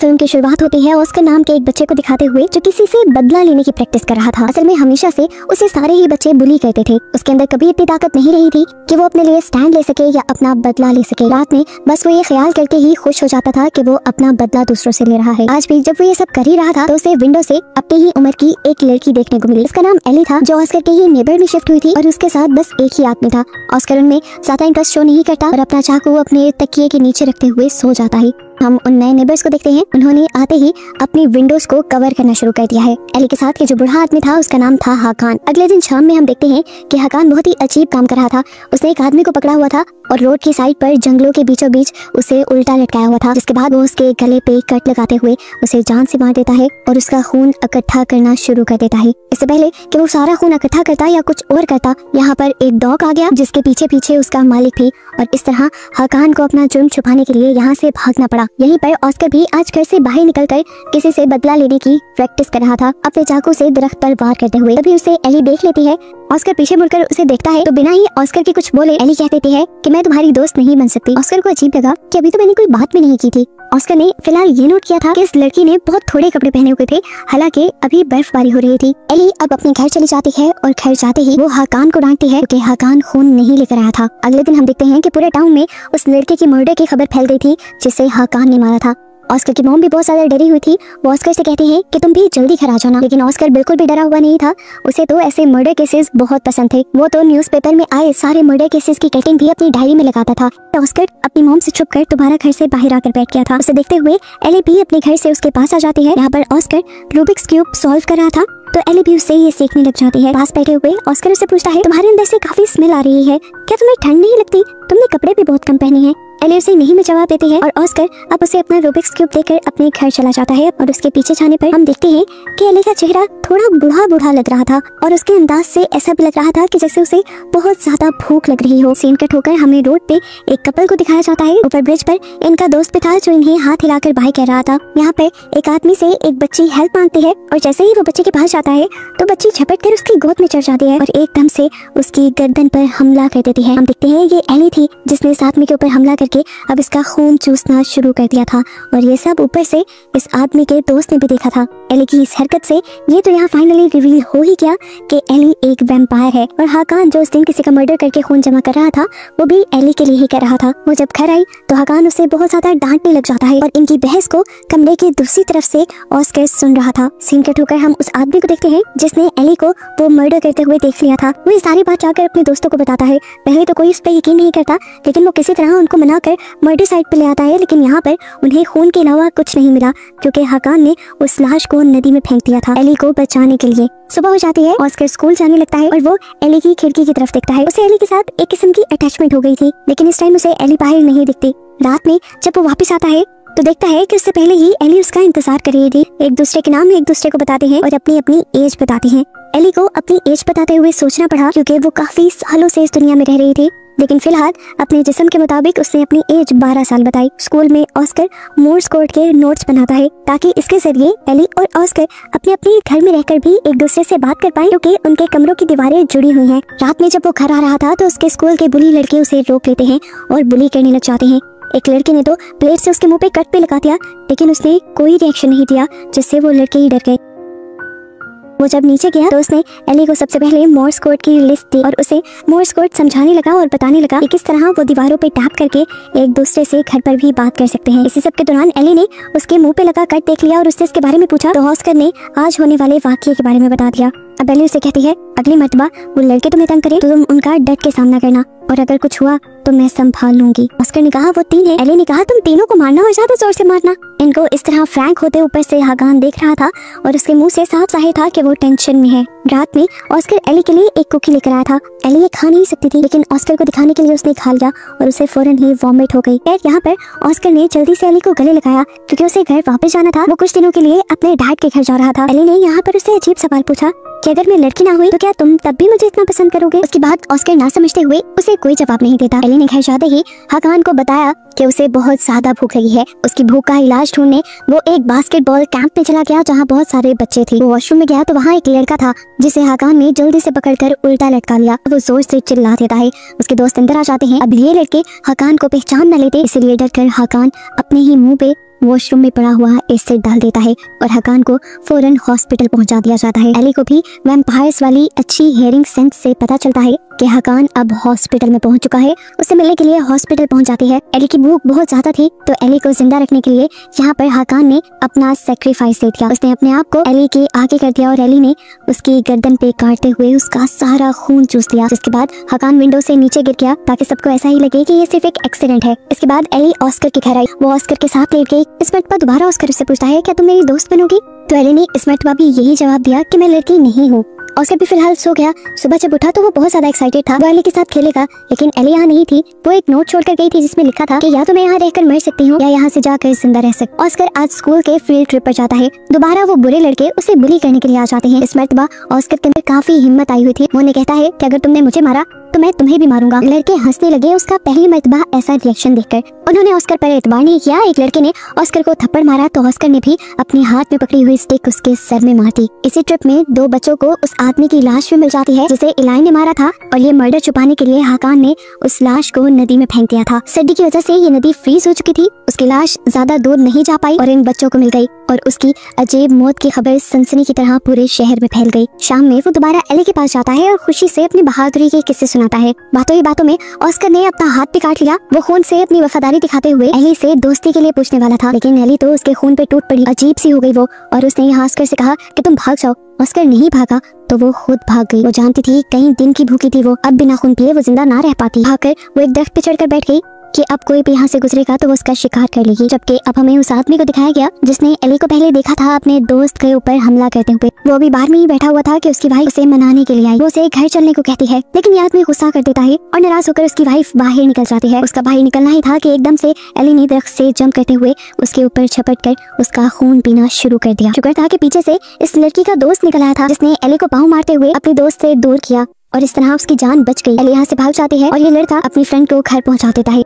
Film की शुरुआत होती है ऑस्कर नाम के एक बच्चे को दिखाते हुए जो किसी से बदला लेने की प्रैक्टिस कर रहा था। असल में हमेशा से उसे सारे ही बच्चे बुली करते थे। उसके अंदर कभी इतनी ताकत नहीं रही थी कि वो अपने लिए स्टैंड ले सके या अपना बदला ले सके। रात में बस वो ये ख्याल करके ही खुश हो जाता था कि वो अपना बदला दूसरों से ले रहा है। आज भी जब वो ये सब कर ही रहा था तो उसे विंडो से अपनी ही उम्र की एक लड़की देखने को मिली। उसका नाम एली था, जो ऑस्कर के ही नेबर में शिफ्ट हुई थी और उसके साथ बस एक ही आदमी था। ऑस्कर उनमें ज्यादा इंटरेस्ट शो नहीं करता और अपना चाकू अपने तकिए के नीचे रखते हुए सो जाता है। हम उन नए नेबर्स को देखते हैं, उन्होंने आते ही अपनी विंडोज को कवर करना शुरू कर दिया है। एली के साथ के जो बूढ़ा आदमी था उसका नाम था हाकान। अगले दिन शाम में हम देखते हैं कि हाकान बहुत ही अजीब काम कर रहा था। उसने एक आदमी को पकड़ा हुआ था और रोड की साइड पर जंगलों के बीचों बीच उसे उल्टा लटकाया हुआ था, जिसके बाद वो उसके गले पे कट लगाते हुए उसे जान से मार देता है और उसका खून इकट्ठा करना शुरू कर देता है। इससे पहले कि वो सारा खून इकट्ठा करता या कुछ और करता, यहाँ पर एक डॉग आ गया जिसके पीछे पीछे उसका मालिक भी, और इस तरह हाकान को अपना जुर्म छुपाने के लिए यहाँ से भागना पड़ा। यहीं पर ऑस्कर भी आज घर से बाहर निकलकर किसी से बदला लेने की प्रैक्टिस कर रहा था, अपने चाकू से दरख्त पर वार करते हुए। तभी उसे एली देख लेती है। ऑस्कर पीछे मुड़कर उसे देखता है तो बिना ही ऑस्कर के कुछ बोले एली कह देती है कि मैं तुम्हारी दोस्त नहीं बन सकती। ऑस्कर को अजीब लगा कि अभी तो मैंने कोई बात भी नहीं की थी। ऑस्कर ने फिलहाल ये नोट किया था कि इस लड़की ने बहुत थोड़े कपड़े पहने हुए थे, हालांकि अभी बर्फबारी हो रही थी। एली अब अपने घर चली जाती है और घर जाते ही वो हाकान को डांटती है क्योंकि हाकान खून नहीं लेकर आया था। अगले दिन हम देखते हैं कि पूरे टाउन में उस लड़के की मर्डर की खबर फैल गई थी जिसे हाकान ने मारा था। ऑस्कर की मॉम भी बहुत ज्यादा डरी हुई थी। वो ऑस्कर से कहती है कि तुम भी जल्दी घर आ जाना, लेकिन ऑस्कर बिल्कुल भी डरा हुआ नहीं था। उसे तो ऐसे मर्डर केसेस बहुत पसंद थे। वो तो न्यूज़पेपर में आए सारे मर्डर केसेस की कटिंग भी अपनी डायरी में लगाता था। तो ऑस्कर अपनी मॉम से छुपकर दोबारा घर से बाहर आकर बैठ गया था। उसे देखते हुए एली भी अपने घर से उसके पास आ जाती है। यहाँ पर ऑस्कर रूबिक्स क्यूब सॉल्व कर रहा था तो एली भी उससे ये सीखने लग जाती है। पास बैठे हुए ऑस्कर उससे पूछता है तुम्हारे अंदर से काफी स्मेल आ रही है, क्या तुम्हें ठंड नहीं लगती? तुमने कपड़े भी बहुत कम पहने हैं। एली उसे नहीं में जवाब देती है और ऑस्कर अब उसे अपना रूबिक्स क्यूब देकर अपने घर चला जाता है। और उसके पीछे जाने पर हम देखते हैं कि एली का चेहरा थोड़ा बूढ़ा बूढ़ा लग रहा था और उसके अंदाज से ऐसा भी लग रहा था कि जैसे उसे बहुत ज्यादा भूख लग रही हो। सीन कट होकर हमें रोड पे एक कपल को दिखाया जाता है। ऊपर ब्रिज पर इनका दोस्त भी था जो इन्हें हाथ हिलाकर बाय कह रहा था। यहाँ पे एक आदमी से एक बच्ची हेल्प मांगती है और जैसे ही वो बच्चे के पास जाता है तो बच्ची झपट कर उसकी गोद में चढ़ जाती है और एकदम से उसकी गर्दन पर हमला कर देती है। हम देखते हैं ये एली थी जिसने इस आदमी के ऊपर हमला करके अब इसका खून चूसना शुरू कर दिया था और ये सब ऊपर से इस आदमी के दोस्त ने भी देखा था। एली की इस हरकत से ये तो यहाँ फाइनली रिवील हो ही गया कि एली एक वैम्पायर है और हाकान जो उस दिन किसी का मर्डर करके खून जमा कर रहा था वो भी एली के लिए ही कर रहा था। वो जब घर आई तो हाकान उसे बहुत ज्यादा डांटने लग जाता है और इनकी बहस को कमरे की दूसरी तरफ से ऑस्कर सुन रहा था। सीन कट होकर हम उस आदमी को देखते हैं जिसने एली को वो मर्डर करते हुए देख लिया था। वो ये सारी बात जाकर अपने दोस्तों को बताता है। पहले तो कोई उस पर यकीन नहीं करता, लेकिन वो किसी तरह उनको मनाकर मर्डर साइट पे ले आता है। लेकिन यहाँ पर उन्हें खून के अलावा कुछ नहीं मिला क्योंकि हाकान ने उस लाश को नदी में फेंक दिया था एली को बचाने के लिए। सुबह हो जाती है, ऑस्कर स्कूल जाने लगता है और वो एली की खिड़की की तरफ देखता है। उसे एली के साथ एक किस्म की अटैचमेंट हो गई थी, लेकिन इस टाइम उसे एली बाहर नहीं दिखती। रात में जब वो वापस आता है तो देखता है कि उससे पहले ही एली उसका इंतजार कर रही थी। एक दूसरे के नाम एक दूसरे को बताते हैं और अपनी अपनी एज बताते हैं। एली को अपनी एज बताते हुए सोचना पड़ा क्योंकि वो काफी सालों से इस दुनिया में रह रही थी, लेकिन फिलहाल अपने जिस्म के मुताबिक उसने अपनी एज 12 साल बताई। स्कूल में ऑस्कर मोर्स कोड के नोट्स बनाता है ताकि इसके जरिए एली और ऑस्कर अपने अपने घर में रहकर भी एक दूसरे से बात कर पाए क्योंकि उनके कमरों की दीवारें जुड़ी हुई हैं। रात में जब वो घर आ रहा था तो उसके स्कूल के बुली लड़के उसे रोक लेते हैं और बुली करने लग जाते हैं। एक लड़के ने तो प्लेट से उसके मुंह पे कट पे लगा दिया, लेकिन उसने कोई रिएक्शन नहीं दिया जिससे वो लड़के ही डर गए। वो जब नीचे गया तो उसने एली को सबसे पहले मोर्स कोड की लिस्ट दी और उसे मोर्स कोड समझाने लगा और बताने लगा कि किस तरह वो दीवारों पे टैप करके एक दूसरे से घर पर भी बात कर सकते हैं। इसी सब के दौरान एली ने उसके मुंह पे लगा कट देख लिया और उससे इसके बारे में पूछा तो ऑस्कर ने आज होने वाले वाकये के बारे में बता दिया। अब एली उसे कहती है अगली मर्तबा वो लड़के तुम्हें तंग करे तो तुम उनका डट के सामना करना और अगर कुछ हुआ तो मैं संभाल लूंगी। ऑस्कर ने कहा वो 3 है। एली ने कहा तुम तीनों को मारना और ज्यादा जोर से मारना। इनको इस तरह फ्रैंक होते ऊपर से हाकान देख रहा था और उसके मुंह से साफ जाहिर था कि वो टेंशन में है। रात में ऑस्कर एली के लिए एक कुकी लेकर आया था। एली ये खा नहीं सकती थी, लेकिन ऑस्कर को दिखाने के लिए उसने खा लिया और उसे फौरन ही वॉमिट हो गई। यहाँ पर ऑस्कर ने जल्दी से एली को गले लगाया क्योंकि उसे घर वापस जाना था। वो कुछ दिनों के लिए अपने डैड के घर जा रहा था। एली ने यहाँ पर उससे अजीब सवाल पूछा कि अगर मैं लड़की ना हुई तो क्या तुम तब भी मुझे इतना पसंद करोगे? उसके बाद ऑस्कर ना समझते हुए उसे कोई जवाब नहीं देता। एली ने घर जाते ही हाकान को बताया कि उसे बहुत ज्यादा भूख लगी है। उसकी भूख का इलाज ढूंढने वो एक बास्केटबॉल कैंप में चला गया जहाँ बहुत सारे बच्चे थे। वो वॉशरूम में गया तो वहाँ एक लड़का था जिसे हाकान ने जल्दी से पकड़कर उल्टा लटका लिया। वो जोर से चिल्ला देता है। उसके दोस्त अंदर आ जाते हैं। अब ये लड़के हाकान को पहचान न लेते, इसलिए डरकर हाकान अपने ही मुंह पे वॉशरूम में पड़ा हुआ एसिड डाल देता है और हकान को फौरन हॉस्पिटल पहुंचा दिया जाता है। एली को भी वैम्पायर्स वाली अच्छी हियरिंग सेंस से पता चलता है कि हकान अब हॉस्पिटल में पहुंच चुका है। उसे मिलने के लिए हॉस्पिटल पहुंच जाती है। एली की भूख बहुत ज्यादा थी तो एली को जिंदा रखने के लिए यहाँ पर हकान ने अपना सेक्रीफाइस दे दिया। उसने अपने आप को एली के आगे कर दिया और एली ने उसकी गर्दन पे काटते हुए उसका सारा खून चूस लिया। जिसके बाद हकान विंडो से नीचे गिर गया ताकि सबको ऐसा ही लगे कि ये सिर्फ एक एक्सीडेंट है। इसके बाद एली ऑस्कर के घर आई। वो ऑस्कर के साथ लेट गई। इस मरतबा दोबारा ऑस्कर उससे पूछता है क्या तुम मेरी दोस्त बनोगी? तो एली ने इस मरतबा भी यही जवाब दिया कि मैं लड़की नहीं हूँ। ऑस्कर भी फिलहाल सो गया। सुबह जब उठा तो वो बहुत ज्यादा एक्साइटेड था, वो एली के साथ खेलेगा, लेकिन एली यहाँ नहीं थी। वो एक नोट छोड़कर गई थी जिसमें लिखा था कि या तो मैं यहाँ रहकर मर सकती हूँ या यहाँ से जाकर जिंदा रह सकती। ऑस्कर आज स्कूल के फील्ड ट्रिप पर जाता है। दोबारा वो बुरे लड़के उसे बुली करने के लिए आ जाते हैं। इस मरतबा ऑस्कर के अंदर काफी हिम्मत आई हुई थी। वो उन्हें कहता है कि अगर तुमने मुझे मारा तो मैं तुम्हें भी मारूंगा। लड़के हंसने लगे उसका पहली मरतबा ऐसा रिएक्शन देखकर। उन्होंने ऑस्कर पर एतबार नहीं किया। एक लड़के ने ऑस्कर को थप्पड़ मारा तो ऑस्कर ने भी अपने हाथ में पकड़ी हुई स्टिक उसके सर में मार दी। इसी ट्रिप में 2 बच्चों को उस आदमी की लाश भी मिल जाती है जिसे इलाइन ने मारा था और ये मर्डर छुपाने के लिए हकान ने उस लाश को नदी में फेंक दिया था। सर्दी की वजह से ये नदी फ्रीज हो चुकी थी। उसकी लाश ज्यादा दूर नहीं जा पाई और इन बच्चों को मिल गई और उसकी अजीब मौत की खबर सनसनी की तरह पूरे शहर में फैल गई। शाम में वो दोबारा एली के पास जाता है और खुशी से अपनी बहादुरी के किस्से सुनाता है। बातों ही बातों में ऑस्कर ने अपना हाथ भी काट लिया। वो खून से अपनी वफादारी दिखाते हुए एली से दोस्ती के लिए पूछने वाला था, लेकिन एली तो उसके खून पे टूट पड़ी। अजीब सी हो गई वो और उसने यहाँ ऑस्कर से कहा कि तुम भाग जाओ। ऑस्कर नहीं भागा तो वो खुद भाग गई। वो जानती थी कई दिन की भूखी थी वो, अब बिना खून पिए वो जिंदा ना रह पाती। भागकर वो एक दरख्त पे चढ़कर बैठ गई कि अब कोई भी यहाँ से गुजरेगा तो वो उसका शिकार कर लेगी। जबकि अब हमें उस आदमी को दिखाया गया जिसने एली को पहले देखा था अपने दोस्त के ऊपर हमला करते हुए। वो अभी बाहर में ही बैठा हुआ था कि उसकी वाइफ उसे मनाने के लिए आई। वो उसे घर चलने को कहती है, लेकिन ये आदमी गुस्सा कर देता है और नाराज होकर उसकी वाइफ बाहर निकल जाती है। उसका बाहर निकलना ही था कि एकदम से एली ने दरख्त से जंप करते हुए उसके ऊपर झपट कर उसका खून पीना शुरू कर दिया। शुक्र था कि पीछे से इस लड़की का दोस्त निकल आया था जिसने एली को पाँव मारते हुए अपने दोस्त से दूर किया और इस तरह उसकी जान बच गई। एली यहाँ से भाग जाती है और ये लड़का अपनी फ्रेंड को घर पहुंचा देता है।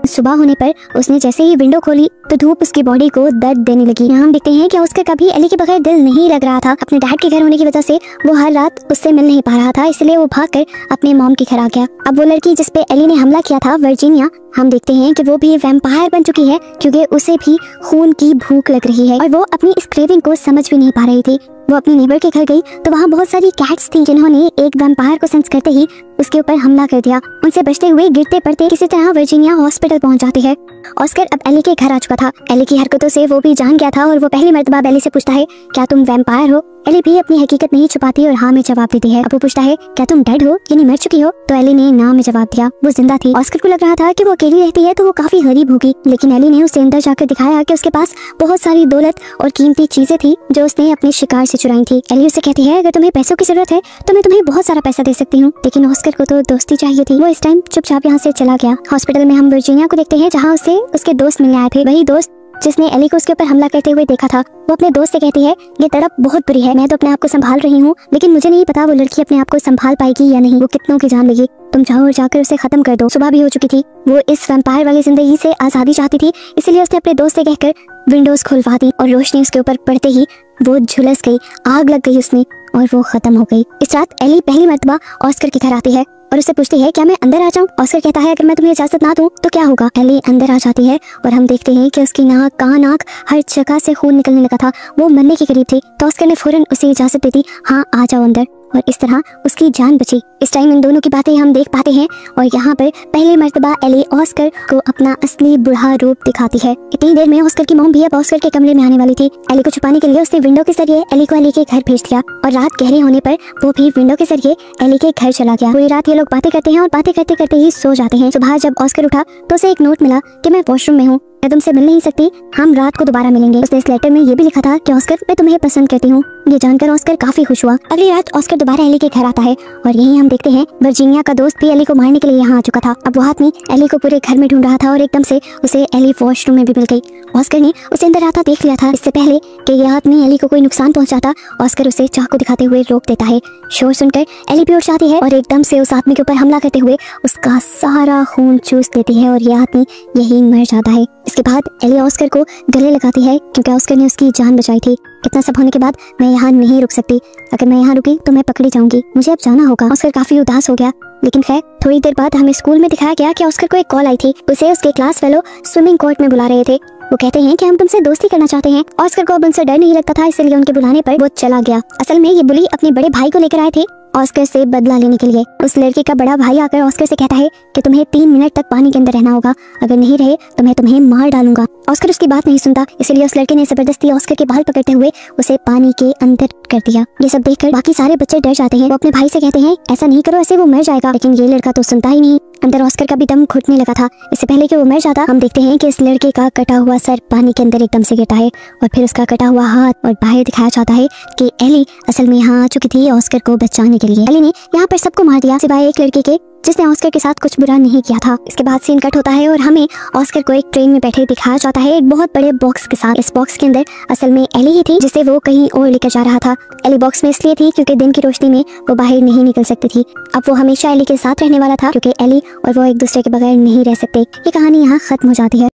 सुबह होने पर उसने जैसे ही विंडो खोली तो धूप उसकी बॉडी को दर्द देने लगी। यहाँ हम देखते हैं कि ऑस्कर कभी एली के बगैर दिल नहीं लग रहा था। अपने डैड के घर होने की वजह से वो हर रात उससे मिल नहीं पा रहा था, इसलिए वो भागकर अपने मॉम के घर आ गया। अब वो लड़की जिसपे एली ने हमला किया था, वर्जीनिया, हम देखते हैं कि वो भी वैम्पायर बन चुकी है क्योंकि उसे भी खून की भूख लग रही है और वो अपनी इस क्रेविंग को समझ भी नहीं पा रही थी। वो अपनी नेबर के घर गई तो वहाँ बहुत सारी कैट्स थी जिन्होंने एक वैम्पायर को सेंस करते ही उसके ऊपर हमला कर दिया। उनसे बचते हुए गिरते पड़ते किसी तरह वर्जीनिया हॉस्पिटल पहुंच जाती है। ऑस्कर अब एली के घर आ चुका था। एली की हरकतों से वो भी जान गया था और वो पहली मर्तबा एली से पूछता है, क्या तुम वैम्पायर हो? एली भी अपनी हकीकत नहीं छुपाती और हाँ में जवाब देती है। अब वो पूछता है, क्या तुम डेड हो यानी मर चुकी हो? तो एली ने ना में जवाब दिया। वो जिंदा थी। ऑस्कर को लग रहा था कि वो अकेली रहती है तो वो काफी गरीब होगी, लेकिन एली ने उसे अंदर जाकर दिखाया कि उसके पास बहुत सारी दौलत और कीमती चीजें थी जो उसने अपने शिकार से चुराई थी। एली उसे कहती है, अगर तुम्हें पैसों की जरूरत है तो मैं तुम्हें बहुत सारा पैसा दे सकती हूँ, लेकिन ऑस्कर को तो दोस्ती चाहिए थी। वो इस टाइम चुपचाप यहाँ से चला गया। हॉस्पिटल में हम वर्जीनिया को देखते हैं जहाँ उसे उसके दोस्त मिलने आए थे। वही दोस्त जिसने एली को उसके ऊपर हमला करते हुए देखा था। वो अपने दोस्त से कहती है, ये तड़प बहुत बुरी है, मैं तो अपने आप को संभाल रही हूँ, लेकिन मुझे नहीं पता वो लड़की अपने आप को संभाल पाएगी या नहीं। वो कितनों की जान लेगी, तुम जाओ और जाकर उसे खत्म कर दो। सुबह भी हो चुकी थी। वो इस वैम्पायर वाली जिंदगी से आजादी चाहती थी, इसलिए उसने अपने दोस्त से कहकर विंडोज खुलवा दी और रोशनी उसके ऊपर पड़ते ही वो झुलस गई, आग लग गई उसमें और वो खत्म हो गई। इस रात एली पहली मर्तबा ऑस्कर के घर आती है और उससे पूछती है, क्या मैं अंदर आ जाऊं? ऑस्कर कहता है, अगर मैं तुम्हें इजाजत ना दूं तो क्या होगा? एली अंदर आ जाती है और हम देखते हैं कि उसकी नाक, कान, आंख, हर जगह से खून निकलने लगा था। वो मरने के करीब थी तो ऑस्कर ने फौरन उसे इजाजत दे दी, हाँ आ जाओ अंदर, और इस तरह उसकी जान बची। इस टाइम इन दोनों की बातें हम देख पाते हैं और यहाँ पर पहली मर्तबा एली ऑस्कर को अपना असली बुढ़ा रूप दिखाती है। इतनी देर में ऑस्कर की मॉम भी अब ऑस्कर के कमरे में आने वाली थी। एली को छुपाने के लिए उसने विंडो के जरिए एली को एली के घर भेज दिया और रात गहरे होने पर वो भी विंडो के जरिए एली के घर चला गया। पूरी रात ये लोग बातें करते हैं और बातें करते करते ही सो जाते हैं। सुबह जब ऑस्कर उठा तो उसे एक नोट मिला कि मैं वॉशरूम में हूँ, मैं तुमसे मिल नहीं सकती, हम रात को दोबारा मिलेंगे। उसने इस लेटर में ये भी लिखा था कि ऑस्कर, मैं तुम्हें पसंद करती हूँ। ये जानकर ऑस्कर काफी खुश हुआ। अगली रात ऑस्कर दोबारा एली के घर आता है और यहीं हम देखते हैं वर्जीनिया का दोस्त भी एली को मारने के लिए यहाँ आ चुका था। अब वो आदमी एली को पूरे घर में ढूंढ रहा था और एकदम से उसे एली वॉशरूम में भी मिल गई। ऑस्कर ने उसे अंदर आता देख लिया था। इससे पहले कि ये आदमी एली को कोई नुकसान पहुंचाता, ऑस्कर उसे चाकू दिखाते हुए रोक देता है। शोर सुनकर एली भी उठ जाती है और एकदम से उस आदमी के ऊपर हमला करते हुए उसका सारा खून चूस देती है और ये आदमी यही मर जाता है। इसके बाद एली ऑस्कर को गले लगाती है क्योंकि ऑस्कर ने उसकी जान बचाई थी। इतना सब होने के बाद मैं यहाँ नहीं रुक सकती, अगर मैं यहाँ रुकी तो मैं पकड़ी जाऊंगी, मुझे अब जाना होगा। ऑस्कर काफी उदास हो गया, लेकिन खैर थोड़ी देर बाद हमें स्कूल में दिखाया गया कि ऑस्कर को एक कॉल आई थी। उसे उसके क्लास फेलो स्विमिंग कोर्ट में बुला रहे थे। वो कहते हैं कि हम तुमसे दोस्ती करना चाहते हैं। ऑस्कर को अब उनसे डर नहीं लगता था, इसलिए उनके बुलाने पर वो चला गया। असल में ये बुली अपने बड़े भाई को लेकर आए थे ऑस्कर से बदला लेने के लिए। उस लड़के का बड़ा भाई आकर ऑस्कर से कहता है कि तुम्हें 3 मिनट तक पानी के अंदर रहना होगा, अगर नहीं रहे तो मैं तुम्हें मार डालूंगा। ऑस्कर उसकी बात नहीं सुनता, इसलिए उस लड़के ने जबरदस्ती ऑस्कर के बाल पकड़ते हुए उसे पानी के अंदर कर दिया। ये सब देखकर बाकी सारे बच्चे डर जाते हैं। वो अपने भाई से कहते हैं ऐसा नहीं करो, ऐसे वो मर जाएगा, लेकिन ये लड़का तो सुनता ही नहीं। अंदर ऑस्कर का भी दम घुटने लगा था। इससे पहले कि वो मर जाता, हम देखते हैं कि इस लड़के का कटा हुआ सर पानी के अंदर एकदम से गिरता है और फिर उसका कटा हुआ हाथ और बाहर दिखाया जाता है कि एली असल में यहाँ आ चुकी थी ऑस्कर को बचाने के लिए। एली ने यहाँ पर सबको मार दिया सिवाय एक लड़के के जिसने ऑस्कर के साथ कुछ बुरा नहीं किया था। इसके बाद सीन कट होता है और हमें ऑस्कर को एक ट्रेन में बैठे दिखाया जाता है एक बहुत बड़े बॉक्स के साथ। इस बॉक्स के अंदर असल में एली ही थी जिसे वो कहीं और लेकर जा रहा था। एली बॉक्स में इसलिए थी क्योंकि दिन की रोशनी में वो बाहर नहीं निकल सकती थी। अब वो हमेशा एली के साथ रहने वाला था क्योंकि एली और वो एक दूसरे के बगैर नहीं रह सकते। ये कहानी यहाँ खत्म हो जाती है।